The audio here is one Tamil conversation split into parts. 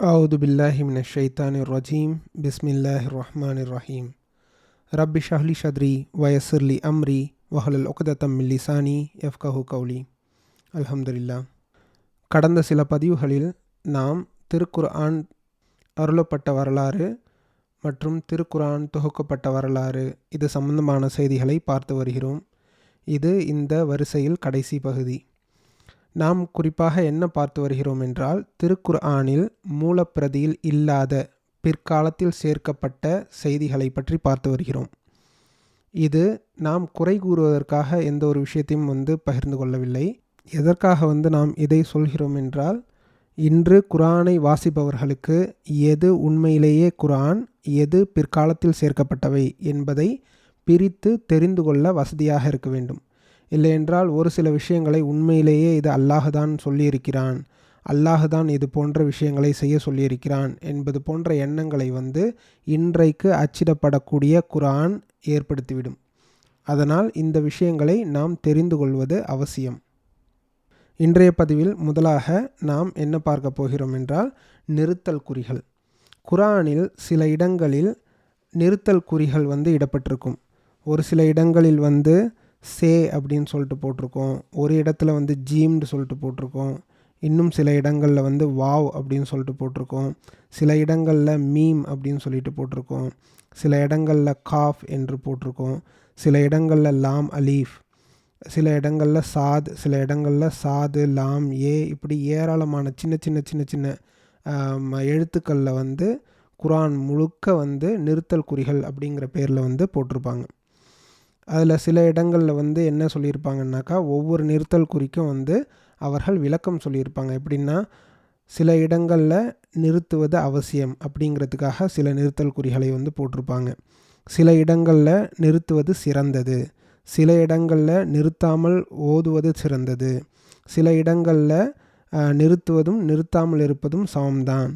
أعوذ بالله من الشيطان الرجيم بسم الله الرحمن الرحيم رب اشرح لي صدري ويسر لي أمري واحلل عقدة من لساني يفقهوا قولي. அல்ஹம்துலில்லாஹ். கடந்த சில பதிவுகளில் நாம் திருக்குர்ஆன் அருளப்பட்ட வரலாறு மற்றும் திருக்குர்ஆன் தொகுக்கப்பட்ட வரலாறு இது சம்பந்தமான செய்திகளை பார்த்து வருகிறோம். இது இந்த வரிசையில் கடைசி பகுதி. நாம் குறிப்பாக என்ன பார்த்து வருகிறோம் என்றால், திருக்குர்ஆனில் மூலப்பிரதியில் இல்லாத பிற்காலத்தில் சேர்க்கப்பட்ட செய்திகளை பற்றி பார்த்து வருகிறோம். இது நாம் குறை கூறுவதற்காக எந்த ஒரு விஷயத்தையும் பகிர்ந்து கொள்ளவில்லை. எதற்காக நாம் இதை சொல்கிறோம் என்றால், இன்று குர்ஆனை வாசிப்பவர்களுக்கு எது உண்மையிலேயே குர்ஆன், எது பிற்காலத்தில் சேர்க்கப்பட்டவை என்பதை பிரித்து தெரிந்து கொள்ள வசதியாக இருக்க வேண்டும். இல்லையென்றால் ஒரு சில விஷயங்களை உண்மையிலேயே இது அல்லாஹ்தான் சொல்லியிருக்கிறான், அல்லாஹ்தான் இது போன்ற விஷயங்களை செய்ய சொல்லியிருக்கிறான் என்பது போன்ற எண்ணங்களை இன்றைக்கு அச்சிடப்படக்கூடிய குர்ஆன் ஏற்படுத்திவிடும். அதனால் இந்த விஷயங்களை நாம் தெரிந்து கொள்வது அவசியம். இன்றைய பதிவில் முதலாக நாம் என்ன பார்க்க போகிறோம் என்றால், நிறுத்தல் குறிகள். குர்ஆனில் சில இடங்களில் நிறுத்தல் குறிகள் இடப்பட்டிருக்கும். ஒரு சில இடங்களில் சே அப்படின்னு சொல்லிட்டு போட்டிருக்கோம். ஒரு இடத்துல ஜீம்னு சொல்லிட்டு போட்டிருக்கோம். இன்னும் சில இடங்களில் வாவ் அப்படின்னு சொல்லிட்டு போட்டிருக்கோம். சில இடங்களில் மீம் அப்படின்னு சொல்லிட்டு போட்டிருக்கோம். சில இடங்களில் காஃப் என்று போட்டிருக்கோம். சில இடங்களில் லாம் அலீஃப், சில இடங்களில் சாத், சில இடங்களில் சாது லாம் ஏ, இப்படி ஏராளமான சின்ன சின்ன சின்ன சின்ன எழுத்துக்களில் குர்ஆன் முழுக்க நிறுத்தல் குறிகள் அப்படிங்கிற பேரில் போட்டிருப்பாங்க. அதில் சில இடங்களில் என்ன சொல்லியிருப்பாங்கன்னாக்கா, ஒவ்வொரு நிறுத்தல் குறிக்கும் அவர்கள் விளக்கம் சொல்லியிருப்பாங்க. எப்படின்னா, சில இடங்களில் நிறுத்துவது அவசியம் அப்படிங்கிறதுக்காக சில நிறுத்தல் குறிகளை போட்டிருப்பாங்க. சில இடங்களில் நிறுத்துவது சிறந்தது, சில இடங்களில் நிறுத்தாமல் ஓதுவது சிறந்தது, சில இடங்களில் நிறுத்துவதும் நிறுத்தாமல் இருப்பதும் சமம்தான்.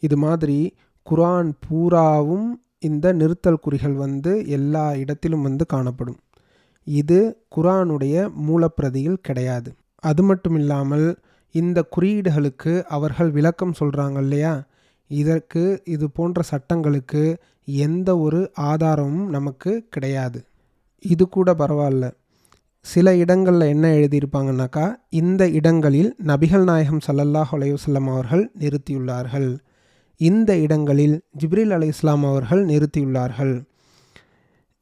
இது மாதிரி குர்ஆன் பூராவும் இந்த நிறுத்தல் குறிகள் எல்லா இடத்திலும் காணப்படும். இது குர்ஆனுடைய மூலப்பிரதியில் கிடையாது. அது மட்டும் இல்லாமல் இந்த குறியீடுகளுக்கு அவர்கள் விளக்கம் சொல்கிறாங்க இல்லையா, இதற்கு இது போன்ற சட்டங்களுக்கு எந்த ஒரு ஆதாரமும் நமக்கு கிடையாது. இது கூட பரவாயில்ல. சில இடங்களில் என்ன எழுதியிருப்பாங்கன்னாக்கா, இந்த இடங்களில் நபிகள் நாயகம் ஸல்லல்லாஹு அலைஹி வஸல்லம் அவர்கள் நிறுத்தியுள்ளார்கள், இந்த இடங்களில் ஜிப்ரீல் அலைஹிஸ்ஸலாம் அவர்கள் நிறுத்தியுள்ளார்கள்.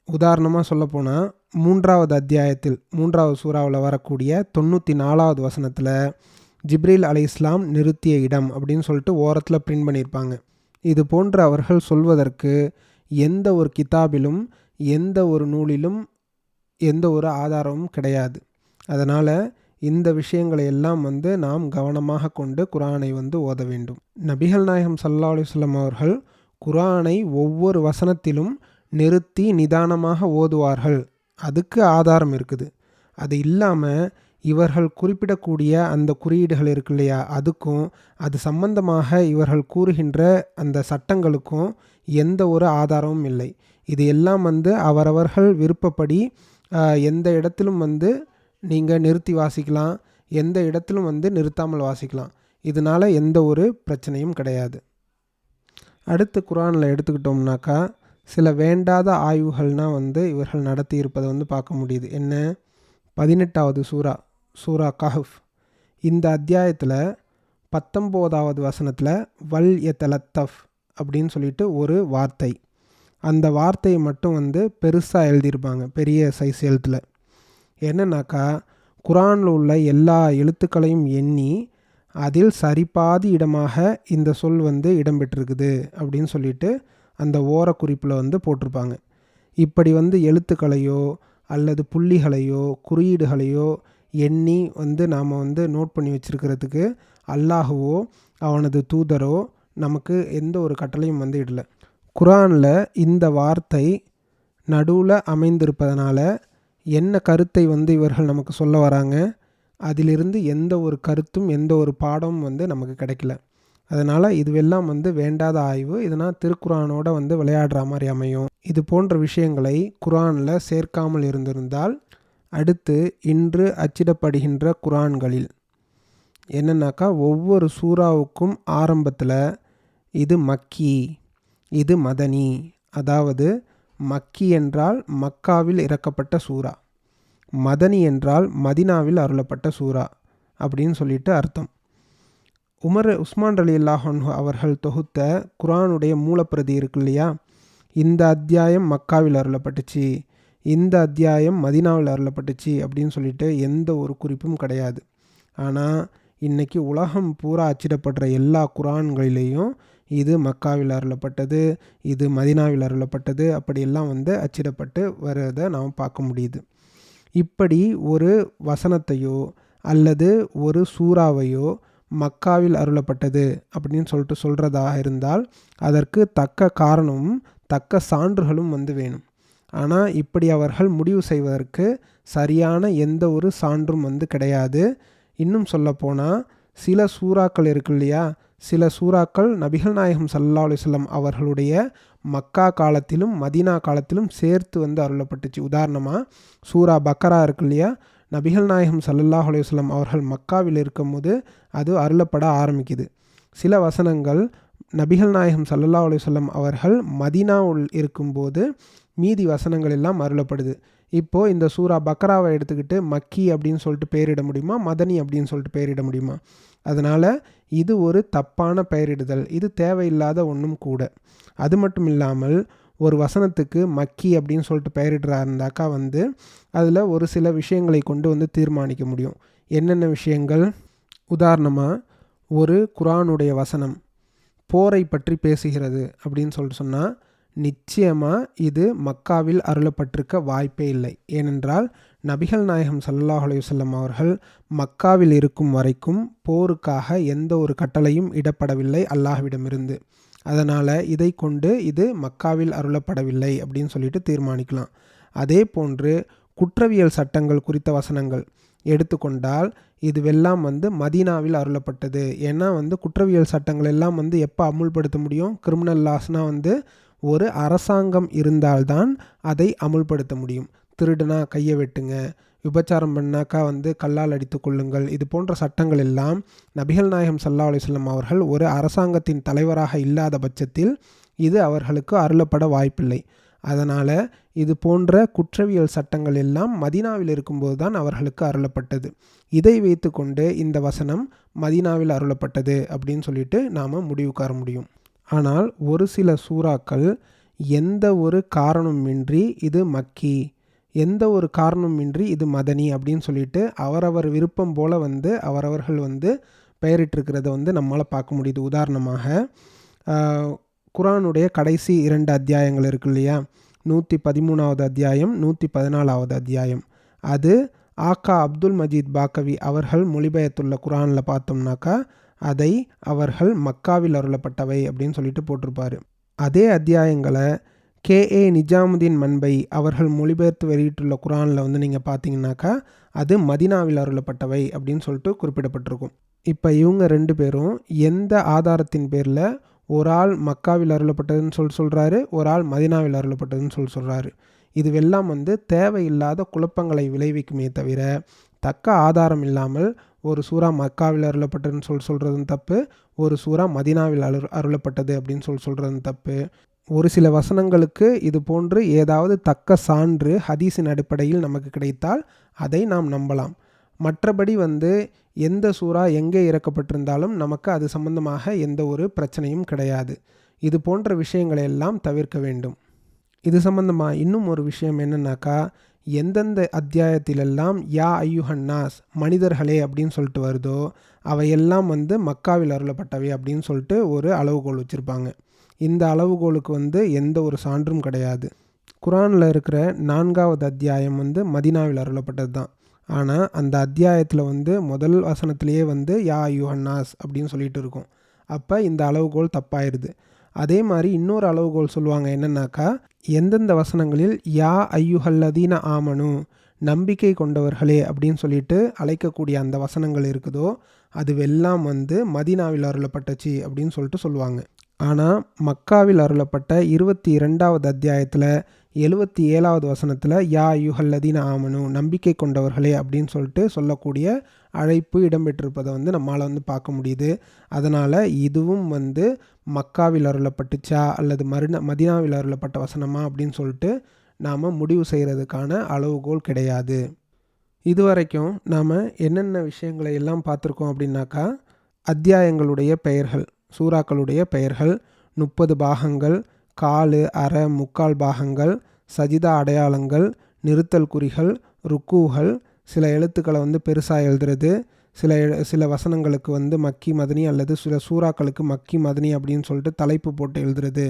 உதாரணமாக சொல்லப்போனால் 3வது அத்தியாயத்தில் 3வது சூறாவில் வரக்கூடிய 94வது வசனத்தில் ஜிப்ரீல் அலைஹிஸ்ஸலாம் நிறுத்திய இடம் அப்படின்னு சொல்லிட்டு ஓரத்தில் பிரிண்ட் பண்ணியிருப்பாங்க. இது போன்று அவர்கள் சொல்வதற்கு எந்த ஒரு கிதாபிலும் எந்த ஒரு நூலிலும் எந்த ஒரு ஆதாரமும் கிடையாது. அதனால் இந்த விஷயங்களை எல்லாம் நாம் கவனமாக கொண்டு குர்ஆனை ஓத வேண்டும். நபிகள் நாயகம் ஸல்லல்லாஹு அலைஹி வஸல்லம் அவர்கள் குர்ஆனை ஒவ்வொரு வசனத்திலும் நிறுத்தி நிதானமாக ஓதுவார்கள். அதுக்கு ஆதாரம் இருக்குது. அது இல்லாமல் இவர்கள் குறிப்பிடக்கூடிய அந்த குறியீடுகள் இருக்கு இல்லையா, அதுக்கும் அது சம்பந்தமாக இவர்கள் கூறுகின்ற அந்த சட்டங்களுக்கும் எந்த ஒரு ஆதாரமும் இல்லை. இது எல்லாம் அவரவர்கள் விருப்பப்படி எந்த இடத்திலும் நீங்கள் நிறுத்தி வாசிக்கலாம், எந்த இடத்திலும் நிறுத்தாமல் வாசிக்கலாம். இதனால் எந்த ஒரு பிரச்சனையும் கிடையாது. அடுத்து குர்ஆனில் எடுத்துக்கிட்டோம்னாக்கா, சில வேண்டாத ஆய்வுகள்னால் இவர்கள் நடத்தி இருப்பதை பார்க்க முடியுது. என்ன? 18வது சூரா கஹஃப். இந்த அத்தியாயத்தில் 19வது வசனத்தில் வல் யதலத்தஃப் அப்படின்னு சொல்லிட்டு ஒரு வார்த்தை, அந்த வார்த்தையை மட்டும் பெருசாக எழுதியிருப்பாங்க, பெரிய சைஸ் எழுத்தில். என்னன்னாக்கா, குர்ஆனில் உள்ள எல்லா எழுத்துக்களையும் எண்ணி அதில் சரிபாதி இடமாக இந்த சொல் இடம்பெற்றிருக்குது அப்படின்னு சொல்லிட்டு அந்த ஓரக்குறிப்பில் போட்டிருப்பாங்க. இப்படி எழுத்துக்களையோ அல்லது புள்ளிகளையோ குறியீடுகளையோ எண்ணி நாம் நோட் பண்ணி வச்சுருக்கிறதுக்கு அல்லாஹுவோ அவனது தூதரோ நமக்கு எந்த ஒரு கட்டளையும் இடல. குர்ஆனில் இந்த வார்த்தை நடுவில் அமைந்திருப்பதனால என்ன கருத்தை இவர்கள் நமக்கு சொல்ல வராங்க, அதிலிருந்து எந்த ஒரு கருத்தும் எந்த ஒரு பாடமும் நமக்கு கிடைக்கல. அதனால் இதுவெல்லாம் வேண்டாத ஆய்வு. இதனால் திருக்குர்ஆனோட விளையாடுற மாதிரி அமையும். இது போன்ற விஷயங்களை குர்ஆனில் சேர்க்காமல் இருந்திருந்தால் அடுத்து இன்று அச்சிடப்படுகின்ற குர்ஆன்களில் என்னன்னாக்கா, ஒவ்வொரு சூறாவுக்கும் ஆரம்பத்தில் இது மக்கி, இது மதனி. அதாவது மக்கி என்றால் மக்காவில் இறக்கப்பட்ட சூரா, மதனி என்றால் மதினாவில் அருளப்பட்ட சூரா அப்படின்னு சொல்லிட்டு அர்த்தம். உஸ்மான் ரலியல்லாஹு அன்ஹு அவர்கள் தொகுத்த குர்ஆனுடைய மூலப்பிரதி இருக்கு இல்லையா, இந்த அத்தியாயம் மக்காவில் அருளப்பட்டுச்சு, இந்த அத்தியாயம் மதினாவில் அருளப்பட்டுச்சு அப்படின்னு சொல்லிட்டு எந்த ஒரு குறிப்பும் கிடையாது. ஆனால் இன்றைக்கி உலகம் பூரா அச்சிடப்படுற எல்லா குர்ஆன்களிலேயும் இது மக்காவில் அருளப்பட்டது, இது மதினாவில் அருளப்பட்டது அப்படியெல்லாம் அச்சிடப்பட்டு வருவதை நாம் பார்க்க முடியுது. இப்படி ஒரு வசனத்தையோ அல்லது ஒரு சூறாவையோ மக்காவில் அருளப்பட்டது அப்படின்னு சொல்லிட்டு சொல்கிறதாக இருந்தால் அதற்கு தக்க காரணமும் தக்க சான்றுகளும் வேணும். ஆனால் இப்படி அவர்கள் முடிவு செய்வதற்கு சரியான எந்த ஒரு சான்றும் கிடையாது. இன்னும் சொல்லப்போனால் சில சூறாக்கள் இருக்கு இல்லையா, சில சூறாக்கள் நபிகள் நாயகம் ஸல்லல்லாஹு அலைஹி வஸல்லம் அவர்களுடைய மக்கா காலத்திலும் மதீனா காலத்திலும் சேர்த்து அருளப்பட்டுச்சு. உதாரணமாக சூரா பக்கரா இருக்கு இல்லையா, நபிகள் நாயகம் ஸல்லல்லாஹு அலைஹி வஸல்லம் அவர்கள் மக்காவில் இருக்கும்போது அது அருளப்பட ஆரம்பிக்குது. சில வசனங்கள் நபிகள் நாயகம் ஸல்லல்லாஹு அலைஹி வஸல்லம் அவர்கள் மதீனாவில் இருக்கும்போது மீதி வசனங்கள் எல்லாம் அருளப்படுது. இப்போது இந்த சூரா பக்கராவை எடுத்துக்கிட்டு மக்கி அப்படின்னு சொல்லிட்டு பெயரிட முடியுமா, மதனி அப்படின்னு சொல்லிட்டு பெயரிட முடியுமா? அதனால் இது ஒரு தப்பான பெயரிடுதல், இது தேவையில்லாத ஒன்றும் கூட. அது மட்டும் இல்லாமல் ஒரு வசனத்துக்கு மக்கி அப்படின்னு சொல்லிட்டு பெயரிடுறா இருந்தாக்கா அதில் ஒரு சில விஷயங்களை கொண்டு தீர்மானிக்க முடியும். என்னென்ன விஷயங்கள்? உதாரணமாக ஒரு குர்ஆனுடைய வசனம் போரை பற்றி பேசுகிறது அப்படின்னு சொல்லிட்டு சொன்னால் நிச்சயமாக இது மக்காவில் அருளப்பட்டிருக்க வாய்ப்பே இல்லை. ஏனென்றால் நபிகள் நாயகம் ஸல்லல்லாஹு அலைஹி வஸல்லம் அவர்கள் மக்காவில் இருக்கும் வரைக்கும் போருக்காக எந்த ஒரு கட்டளையும் இடப்படவில்லை அல்லாஹ்விடமிருந்து. அதனால் இதை கொண்டு இது மக்காவில் அருளப்படவில்லை அப்படின்னு சொல்லிட்டு தீர்மானிக்கலாம். அதே போன்று குற்றவியல் சட்டங்கள் குறித்த வசனங்கள் எடுத்துக்கொண்டால் இதுவெல்லாம் மதீனாவில் அருளப்பட்டது. ஏன்னா குற்றவியல் சட்டங்கள் எல்லாம் எப்போ அமுல்படுத்த முடியும்? கிரிமினல் லாஸ்னால் ஒரு அரசாங்கம் இருந்தால்தான் அதை அமுல்படுத்த முடியும். திருடுனா கையை வெட்டுங்க, விபச்சாரம் பண்ணாக்கா கல்லால் அடித்து கொள்ளுங்கள், இது போன்ற சட்டங்கள் எல்லாம் நபிகள் நாயகம் ஸல்லல்லாஹு அலைஹி வஸல்லம் அவர்கள் ஒரு அரசாங்கத்தின் தலைவராக இல்லாத பட்சத்தில் இது அவர்களுக்கு அருளப்பட வாய்ப்பில்லை. அதனால் இது போன்ற குற்றவியல் சட்டங்கள் எல்லாம் மதீனாவில் இருக்கும்போது தான் அவர்களுக்கு அருளப்பட்டது. இதை வைத்து கொண்டு இந்த வசனம் மதீனாவில் அருளப்பட்டது அப்படின்னு சொல்லிட்டு நாம் முடிவுக்கு வர முடியும். ஆனால் ஒரு சில சூறாக்கள் எந்த ஒரு காரணமின்றி இது மக்கி, எந்த ஒரு காரணமின்றி இது மதனி அப்படின்னு சொல்லிட்டு அவரவர் விருப்பம் போல் அவரவர்கள் பெயரிட்டிருக்கிறத நம்மளால் பார்க்க முடியுது. உதாரணமாக குர்ஆனுடைய கடைசி 2 அத்தியாயங்கள் இருக்கு இல்லையா, 113வது அத்தியாயம், 114வது அத்தியாயம், அது ஆக்கா அப்துல் மஜீத் பாக்கவி அவர்கள் மொழிபெயர்த்துள்ள குர்ஆனில் பார்த்தோம்னாக்கா அதை அவர்கள் மக்காவில் அருளப்பட்டவை அப்படின்னு சொல்லிட்டு போட்டிருப்பார். அதே அத்தியாயங்களை KA நிஜாமுதீன் மன்பை அவர்கள் மொழிபெயர்த்து வெளியிட்டுள்ள குர்ஆனில் நீங்கள் பார்த்தீங்கன்னாக்கா அது மதீனாவில் அருளப்பட்டவை அப்படின்னு சொல்லிட்டு குறிப்பிடப்பட்டிருக்கும். இப்போ இவங்க 2 பேரும் எந்த ஆதாரத்தின் பேரில் ஒரு ஆள் மக்காவில் அருளப்பட்டதுன்னு சொல்கிறாரு, ஒரு ஆள் மதீனாவில் அருளப்பட்டதுன்னு சொல்கிறாரு. இதுவெல்லாம் தேவையில்லாத குழப்பங்களை விளைவிக்குமே தவிர தக்க ஆதாரம் இல்லாமல் ஒரு சூறா மக்காவில் அருளப்பட்டதுன்னு சொல்கிறதும் தப்பு, ஒரு சூறா மதீனாவில் அருளப்பட்டது அப்படின்னு சொல்கிறதும் தப்பு. ஒரு சில வசனங்களுக்கு இது போன்று ஏதாவது தக்க சான்று ஹதீஸின் அடிப்படையில் நமக்கு கிடைத்தால் அதை நாம் நம்பலாம். மற்றபடி எந்த சூறா எங்கே இறக்கப்பட்டிருந்தாலும் நமக்கு அது சம்பந்தமாக எந்த ஒரு பிரச்சனையும் கிடையாது. இது போன்ற விஷயங்களை எல்லாம் தவிர்க்க வேண்டும். இது சம்பந்தமாக இன்னும் ஒரு விஷயம் என்னன்னாக்கா, எந்தெந்த அத்தியாயத்திலெல்லாம் யா ஐயுஹன்னாஸ் மனிதர்களே அப்படின்னு சொல்லிட்டு வருதோ அவையெல்லாம் மக்காவில் அருளப்பட்டவை அப்படின்னு சொல்லிட்டு ஒரு அளவுகோல் வச்சுருப்பாங்க. இந்த அளவுகோலுக்கு எந்த ஒரு சான்றும் கிடையாது. குர்ஆனில் இருக்கிற 4வது அத்தியாயம் மதீனாவில் அருளப்பட்டது தான். ஆனால் அந்த அத்தியாயத்தில் முதல் வசனத்திலேயே யா ஐயுஹன்னாஸ் அப்படின்னு சொல்லிட்டு இருக்கும். அப்போ இந்த அளவுகோல் தப்பாயிருது. அதே மாதிரி இன்னொரு அளவுகோல் சொல்லுவாங்க, என்னன்னாக்கா எந்தெந்த வசனங்களில் யா ஐயுஹல்லதீன ஆமனு நம்பிக்கை கொண்டவர்களே அப்படின்னு சொல்லிட்டு அழைக்கக்கூடிய அந்த வசனங்கள் இருக்குதோ அதுவெல்லாம் மதீனாவில் அருளப்பட்டுச்சு அப்படின்னு சொல்லிட்டு சொல்லுவாங்க. ஆனால் மக்காவில் அருளப்பட்ட 22வது அத்தியாயத்தில் 77வது வசனத்தில் யா ஐயுஹல்லதீன ஆமனு நம்பிக்கை கொண்டவர்களே அப்படின்னு சொல்லிட்டு சொல்லக்கூடிய அழைப்பு இடம்பெற்றிருப்பதை வந்து நம்மால் வந்து பார்க்க முடியுது. அதனால் இதுவும் வந்து மக்காவில் அருளப்பட்டுச்சா அல்லது மதீனாவில் அருளப்பட்ட வசனமா அப்படின்னு சொல்லிட்டு நாம் முடிவு செய்கிறதுக்கான அளவுகோல் கிடையாது. இதுவரைக்கும் நாம் என்னென்ன விஷயங்களை எல்லாம் பார்த்துருக்கோம் அப்படின்னாக்கா, அத்தியாயங்களுடைய பெயர்கள், சூறாக்களுடைய பெயர்கள், 30 பாகங்கள், 4, அரை, 3/4 பாகங்கள், சஜிதா அடையாளங்கள், நிறுத்தல் குறிகள், ருக்கூகள், சில எழுத்துக்களை வந்து பெருசாக எழுதுறது, சில வசனங்களுக்கு வந்து மக்கி மதனி அல்லது சில சூறாக்களுக்கு மக்கி மதனி அப்படின்னு சொல்லிட்டு தலைப்பு போட்டு எழுதுறது,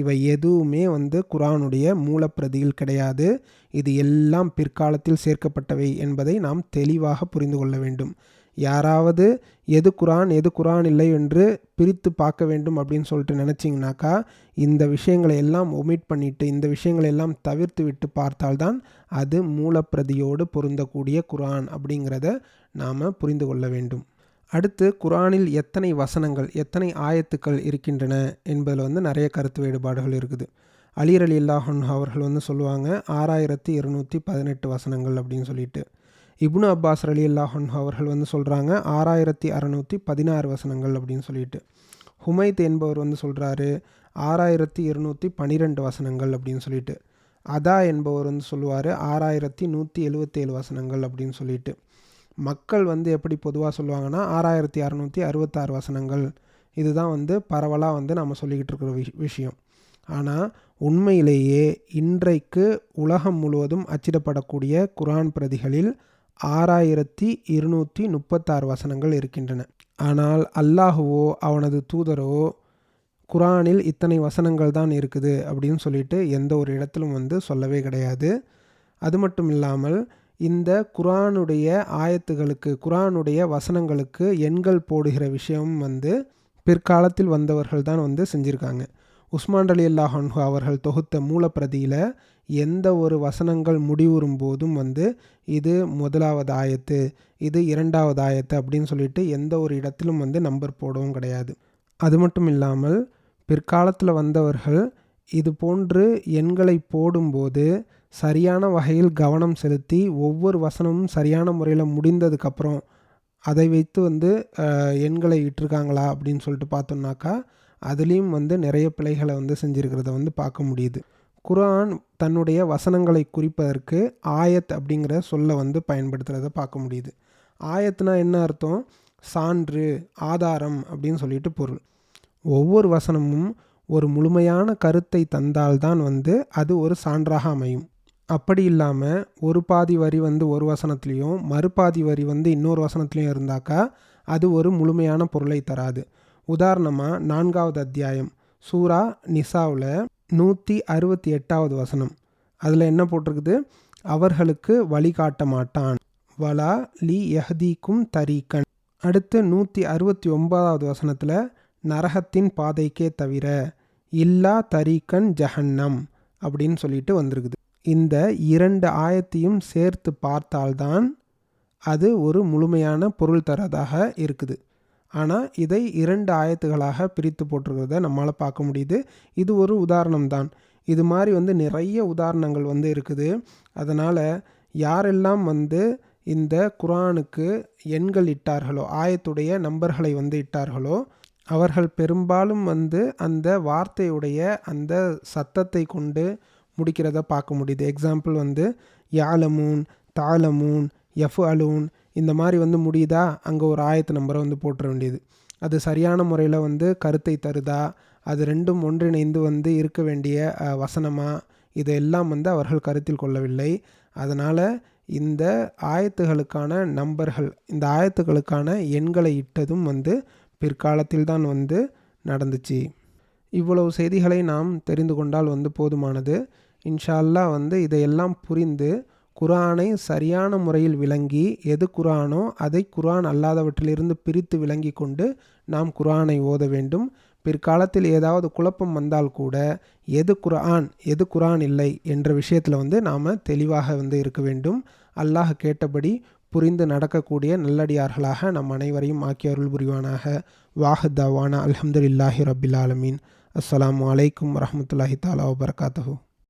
இவை எதுவுமே வந்து குரானுடைய மூலப்பிரதியில் கிடையாது. இது எல்லாம் பிற்காலத்தில் சேர்க்கப்பட்டவை என்பதை நாம் தெளிவாக புரிந்து கொள்ள வேண்டும். யாராவது எது குரான் இல்லை என்று பிரித்து பார்க்க வேண்டும் அப்படின்னு சொல்லிட்டு நினச்சிங்கனாக்கா, இந்த விஷயங்களை எல்லாம் ஒமிட் பண்ணிவிட்டு, இந்த விஷயங்களை எல்லாம் தவிர்த்து விட்டு பார்த்தால்தான் அது மூலப்பிரதியோடு பொருந்தக்கூடிய குரான் அப்படிங்கிறத நாம் புரிந்து கொள்ள வேண்டும். அடுத்து, குரானில் எத்தனை வசனங்கள், எத்தனை ஆயத்துக்கள் இருக்கின்றன என்பதில் வந்து நிறைய கருத்து வேறுபாடுகள் இருக்குது. அலி ரலியல்லாஹு அன்ஹு அவர்கள் வந்து சொல்லுவாங்க 6218 வசனங்கள் அப்படின்னு சொல்லிட்டு. இப்னு அப்பாஸ் ரலியல்லாஹு அன்ஹு அவர்கள் வந்து சொல்கிறாங்க 6616 வசனங்கள் அப்படின்னு சொல்லிட்டு. ஹுமைத் என்பவர் வந்து சொல்கிறாரு 6212 வசனங்கள் அப்படின்னு சொல்லிட்டு. அதா என்பவர் வந்து சொல்லுவார் 6177 வசனங்கள் அப்படின்னு சொல்லிட்டு. மக்கள் வந்து எப்படி பொதுவாக சொல்லுவாங்கன்னா 6666 வசனங்கள், இதுதான் வந்து பரவலாக வந்து நம்ம சொல்லிக்கிட்டு இருக்கிற விஷயம். ஆனால் உண்மையிலேயே இன்றைக்கு உலகம் முழுவதும் அச்சிடப்படக்கூடிய குரான் பிரதிகளில் 6236 வசனங்கள் இருக்கின்றன. ஆனால் அல்லாஹுவோ அவனது தூதரோ குரானில் இத்தனை வசனங்கள் தான் இருக்குது அப்படின்னு சொல்லிட்டு எந்த ஒரு இடத்திலும் வந்து சொல்லவே கிடையாது. அது மட்டும் இல்லாமல் இந்த குரானுடைய ஆயத்துகளுக்கு, குரானுடைய வசனங்களுக்கு எண்கள் போடுகிற விஷயம் வந்து பிற்காலத்தில் வந்தவர்கள் தான் வந்து செஞ்சுருக்காங்க. உஸ்மான் ரலியல்லாஹு அன்ஹு அவர்கள் தொகுத்த மூலப்பிரதியில் எந்த ஒரு வசனங்கள் முடிவுறும் போதும் வந்து இது 1வது ஆயத்து, இது 2வது ஆயத்து அப்படின்னு சொல்லிட்டு எந்த ஒரு இடத்திலும் வந்து நம்பர் போடவும் கிடையாது. அது மட்டும் இல்லாமல் பிற்காலத்தில் வந்தவர்கள் இது போன்று எண்களை போடும்போது சரியான வகையில் கவனம் செலுத்தி ஒவ்வொரு வசனமும் சரியான முறையில் முடிந்ததுக்கப்புறம் அதை வைத்து வந்து எண்களை இட்டிருக்காங்களா அப்படின்னு சொல்லிட்டு பார்த்தோம்னாக்கா, அதுலேயும் வந்து நிறைய பிழைகளை வந்து செஞ்சுருக்கிறத வந்து பார்க்க முடியுது. குர்ஆன் தன்னுடைய வசனங்களை குறிப்பதற்கு ஆயத் அப்படிங்கிற சொல்லை வந்து பயன்படுத்துகிறத பார்க்க முடியுது. ஆயத்துனா என்ன அர்த்தம்? சான்று, ஆதாரம் அப்படின்னு சொல்லிட்டு பொருள். ஒவ்வொரு வசனமும் ஒரு முழுமையான கருத்தை தந்தால்தான் வந்து அது ஒரு சான்றாக அமையும். அப்படி இல்லாமல் ஒரு பாதி வரி வந்து ஒரு வசனத்துலேயும் மறுபாதி வரி வந்து இன்னொரு வசனத்துலேயும் இருந்தாக்கா அது ஒரு முழுமையான பொருளை தராது. உதாரணமாக 4வது அத்தியாயம் சூரா நிசாவில் 168வது வசனம், அதில் என்ன போட்டிருக்குது? அவர்களுக்கு வழிகாட்ட மாட்டான், வலா லி யஹ்தீக்கும் தரீக்கன். அடுத்து 169வது வசனத்தில் நரகத்தின் பாதைக்கே தவிர இல்லா தரீக்கன் ஜஹன்னம் அப்படின்னு சொல்லிட்டு வந்திருக்குது. இந்த 2 ஆயத்தையும் சேர்த்து பார்த்தால்தான் அது ஒரு முழுமையான பொருள் தரதாக இருக்குது. ஆனால் இதை 2 ஆயத்துகளாக பிரித்து போட்டிருக்கிறத நம்மளால் பார்க்க முடியுது. இது ஒரு உதாரணம் தான். இது மாதிரி வந்து நிறைய உதாரணங்கள் வந்து இருக்குது. அதனால் யாரெல்லாம் வந்து இந்த குர்ஆனுக்கு எண்கள் இட்டார்களோ, ஆயத்துடைய நம்பர்களை வந்து இட்டார்களோ, அவர்கள் பெரும்பாலும் வந்து அந்த வார்த்தையுடைய அந்த சத்தத்தை கொண்டு முடிக்கிறத பார்க்க முடியுது. எக்ஸாம்பிள் வந்து யாலமூன், தாலமூன், யஃப்அலூன் இந்த மாதிரி வந்து முடியுதா, அங்கே ஒரு ஆயத்து நம்பரை வந்து போட்டுற வேண்டியது. அது சரியான முறையில் வந்து கருத்தை தருதா, அது ரெண்டும் ஒன்றிணைந்து வந்து இருக்க வேண்டிய வசனமா, இதெல்லாம் வந்து அவர்கள் கருத்தில் கொள்ளவில்லை. அதனால் இந்த ஆயத்துகளுக்கான நம்பர்கள், இந்த ஆயத்துகளுக்கான எண்களை இட்டதும் வந்து பிற்காலத்தில் தான் வந்து நடந்துச்சு. இவ்வளவு செய்திகளை நாம் தெரிந்து கொண்டால் வந்து போதுமானது. இன்ஷா அல்லாஹ் வந்து இதையெல்லாம் புரிந்து குர்ஆனை சரியான முறையில் விளங்கி, எது குர்ஆனோ அதை குர்ஆன் அல்லாதவற்றிலிருந்து பிரித்து விளங்கி கொண்டு நாம் குர்ஆனை ஓத வேண்டும். பிற்காலத்தில் ஏதாவது குழப்பம் வந்தால் கூட எது குர்ஆன் எது குர்ஆன் இல்லை என்ற விஷயத்தில் வந்து நாம் தெளிவாக வந்து இருக்க வேண்டும். அல்லாஹ் கேட்டபடி புரிந்து நடக்கக்கூடிய நல்லடியார்களாக நம் அனைவரையும் ஆக்கி அருள் புரிவானாக. வாஹித் தவானா அல்ஹம்துலில்லாஹி ரப்பில் ஆலமீன். அஸ்ஸலாமு அலைக்கும் வரஹ்மத்துல்லாஹி தஆலா வபரகாத்துஹு.